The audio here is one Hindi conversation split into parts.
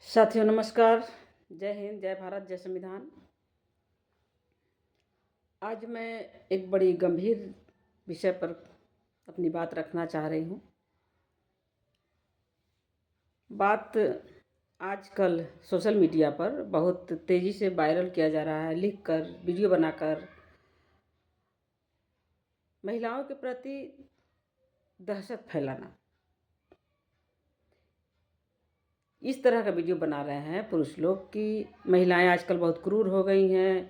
साथियों नमस्कार। जय हिंद, जय भारत, जय संविधान। आज मैं एक बड़ी गंभीर विषय पर अपनी बात रखना चाह रही हूँ। बात आजकल सोशल मीडिया पर बहुत तेज़ी से वायरल किया जा रहा है, लिखकर, वीडियो बनाकर महिलाओं के प्रति दहशत फैलाना। इस तरह का वीडियो बना रहे हैं पुरुष लोग कि महिलाएं आजकल बहुत क्रूर हो गई हैं,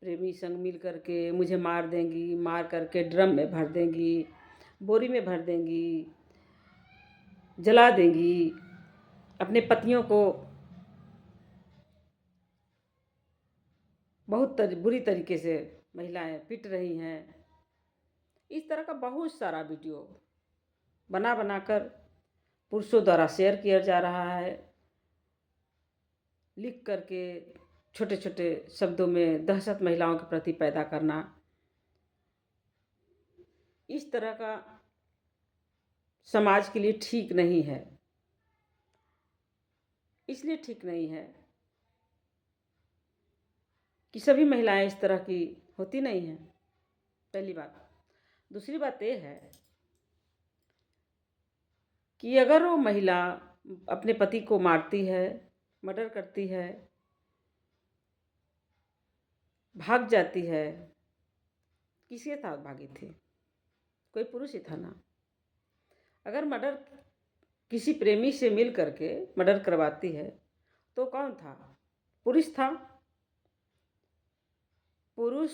प्रेमी संग मिल करके मुझे मार देंगी, मार करके ड्रम में भर देंगी, बोरी में भर देंगी, जला देंगी, अपने पतियों को बहुत बुरी तरीके से महिलाएं पिट रही हैं। इस तरह का बहुत सारा वीडियो बना बनाकर पुरुषों द्वारा शेयर किया जा रहा है। लिख करके छोटे छोटे शब्दों में दहशत महिलाओं के प्रति पैदा करना, इस तरह का समाज के लिए ठीक नहीं है। इसलिए ठीक नहीं है कि सभी महिलाएं इस तरह की होती नहीं हैं, पहली बात। दूसरी बात यह है कि अगर वो महिला अपने पति को मारती है, मर्डर करती है, भाग जाती है, किसके साथ भागी थी? कोई पुरुष ही था ना। अगर मर्डर किसी प्रेमी से मिल करके मर्डर करवाती है तो कौन था? पुरुष था। पुरुष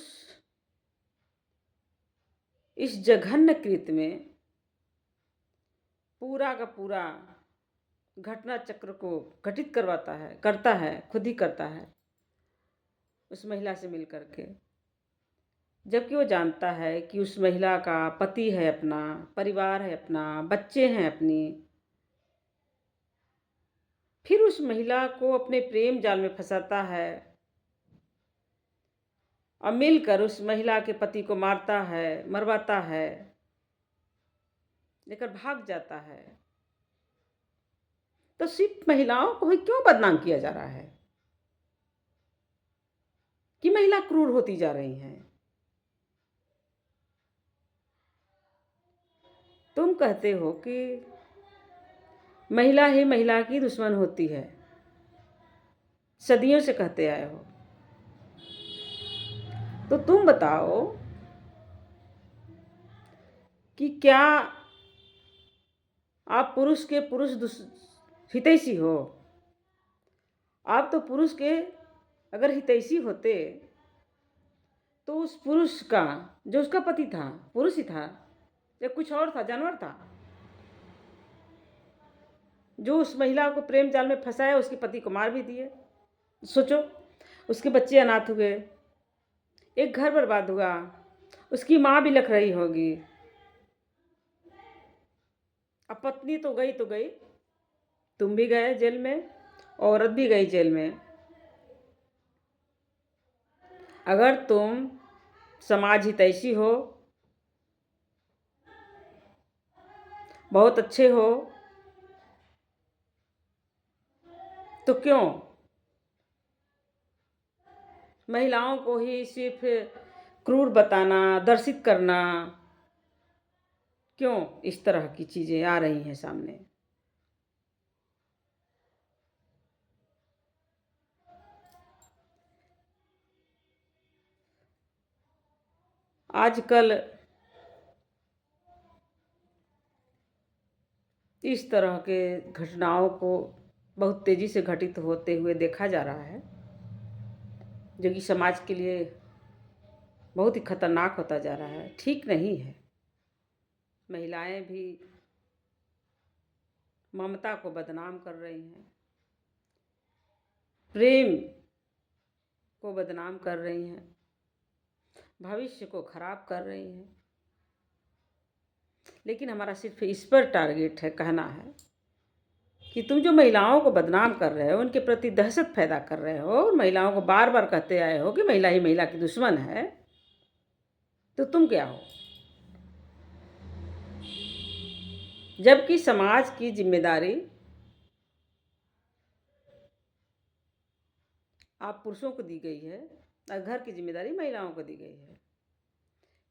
इस जघन्य कृत्य में पूरा का पूरा घटना चक्र को घटित करता है, खुद ही करता है उस महिला से मिल करके, जबकि वो जानता है कि उस महिला का पति है, अपना परिवार है, अपना बच्चे हैं अपनी। फिर उस महिला को अपने प्रेम जाल में फंसाता है और मिलकर उस महिला के पति को मारता है, मरवाता है, लेकर भाग जाता है। तो सिर्फ महिलाओं को ही क्यों बदनाम किया जा रहा है कि महिला क्रूर होती जा रही हैं? तुम कहते हो कि महिला ही महिला की दुश्मन होती है, सदियों से कहते आए हो। तो तुम बताओ कि क्या आप पुरुष के हितैषी हो? आप तो पुरुष के अगर हितैषी होते तो उस पुरुष का, जो उसका पति था, पुरुष ही था या कुछ और था, जानवर था, जो उस महिला को प्रेम जाल में फंसाया, उसके पति को मार भी दिए। सोचो, उसके बच्चे अनाथ हुए, एक घर बर्बाद हुआ, उसकी माँ भी लख रही होगी। अब पत्नी तो गई, तुम भी गए जेल में, औरत भी गई जेल में। अगर तुम समाज हितैषी हो, बहुत अच्छे हो, तो क्यों महिलाओं को ही सिर्फ क्रूर बताना, दर्शित करना, क्यों इस तरह की चीज़ें आ रही हैं सामने? आजकल इस तरह के घटनाओं को बहुत तेज़ी से घटित होते हुए देखा जा रहा है, जो कि समाज के लिए बहुत ही खतरनाक होता जा रहा है, ठीक नहीं है। महिलाएं भी ममता को बदनाम कर रही हैं, प्रेम को बदनाम कर रही हैं, भविष्य को खराब कर रही हैं। लेकिन हमारा सिर्फ इस पर टारगेट है, कहना है कि तुम जो महिलाओं को बदनाम कर रहे हो, उनके प्रति दहशत पैदा कर रहे हो, और महिलाओं को बार बार कहते आए हो कि महिला ही महिला की दुश्मन है, तो तुम क्या हो? जबकि समाज की जिम्मेदारी आप पुरुषों को दी गई है और घर की जिम्मेदारी महिलाओं को दी गई है।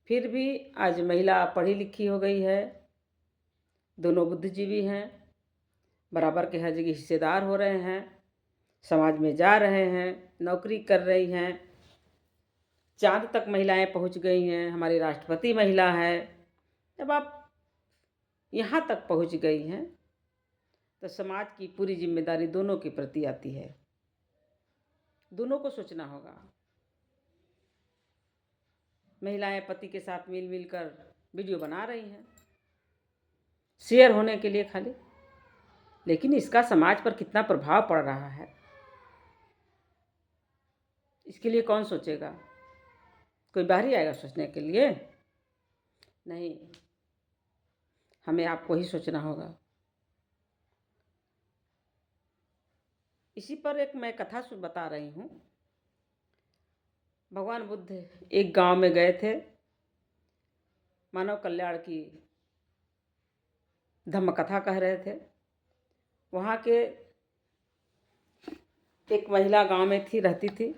फिर भी आज महिला पढ़ी लिखी हो गई है, दोनों बुद्धिजीवी हैं, बराबर के हर जगह हिस्सेदार हो रहे हैं, समाज में जा रहे हैं, नौकरी कर रही हैं, चाँद तक महिलाएं पहुंच गई हैं, हमारी राष्ट्रपति महिला है। जब आप यहाँ तक पहुंच गई हैं तो समाज की पूरी जिम्मेदारी दोनों के प्रति आती है। दोनों को सोचना होगा। महिलाएं पति के साथ मिल मिल कर वीडियो बना रही हैं शेयर होने के लिए खाली, लेकिन इसका समाज पर कितना प्रभाव पड़ रहा है इसके लिए कौन सोचेगा? कोई बाहरी आएगा सोचने के लिए? नहीं, हमें आपको ही सोचना होगा। इसी पर एक मैं कथा बता रही हूँ। भगवान बुद्ध एक गांव में गए थे, मानव कल्याण की धम्म कथा कह रहे थे। वहाँ के एक महिला गांव में रहती थी,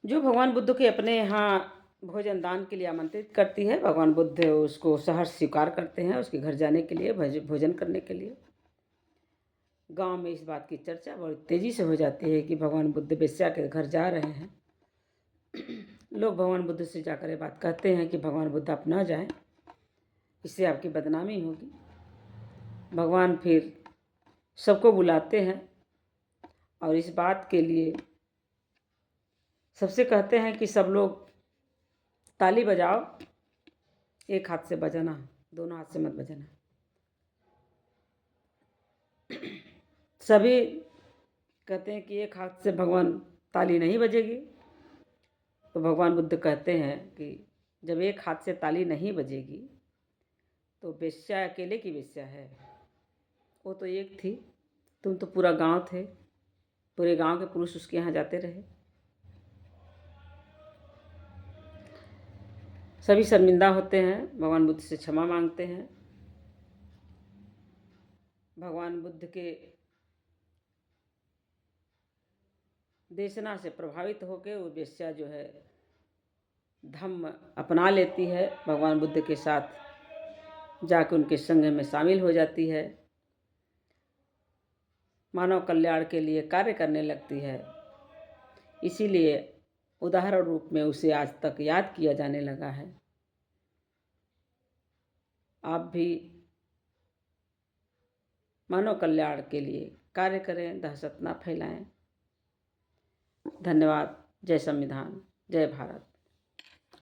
जो भगवान बुद्ध के अपने यहाँ भोजन दान के लिए आमंत्रित करती है। भगवान बुद्ध उसको सहर्ष स्वीकार करते हैं, उसके घर जाने के लिए, भोजन करने के लिए। गांव में इस बात की चर्चा बड़ी तेजी से हो जाती है कि भगवान बुद्ध वेश्या के घर जा रहे हैं। लोग भगवान बुद्ध से जाकर ये बात कहते हैं कि भगवान बुद्ध आप ना जाएं, इससे आपकी बदनामी होगी। भगवान फिर सबको बुलाते हैं और इस बात के लिए सबसे कहते हैं कि सब लोग ताली बजाओ, एक हाथ से बजाना, दोनों हाथ से मत बजाना। सभी कहते हैं कि एक हाथ से भगवान ताली नहीं बजेगी। तो भगवान बुद्ध कहते हैं कि जब एक हाथ से ताली नहीं बजेगी तो वेश्या अकेले की वेश्या है, वो तो एक थी, तुम तो पूरा गांव थे, पूरे गांव के पुरुष उसके यहाँ जाते रहे। सभी शर्मिंदा होते हैं, भगवान बुद्ध से क्षमा मांगते हैं। भगवान बुद्ध के देशना से प्रभावित होकर वो वेश्या जो है धम्म अपना लेती है, भगवान बुद्ध के साथ जाकर उनके संघ में शामिल हो जाती है, मानव कल्याण के लिए कार्य करने लगती है। इसीलिए उदाहरण रूप में उसे आज तक याद किया जाने लगा है। आप भी मानव कल्याण के लिए कार्य करें, दहशत ना फैलाएं। धन्यवाद। जय संविधान, जय भारत।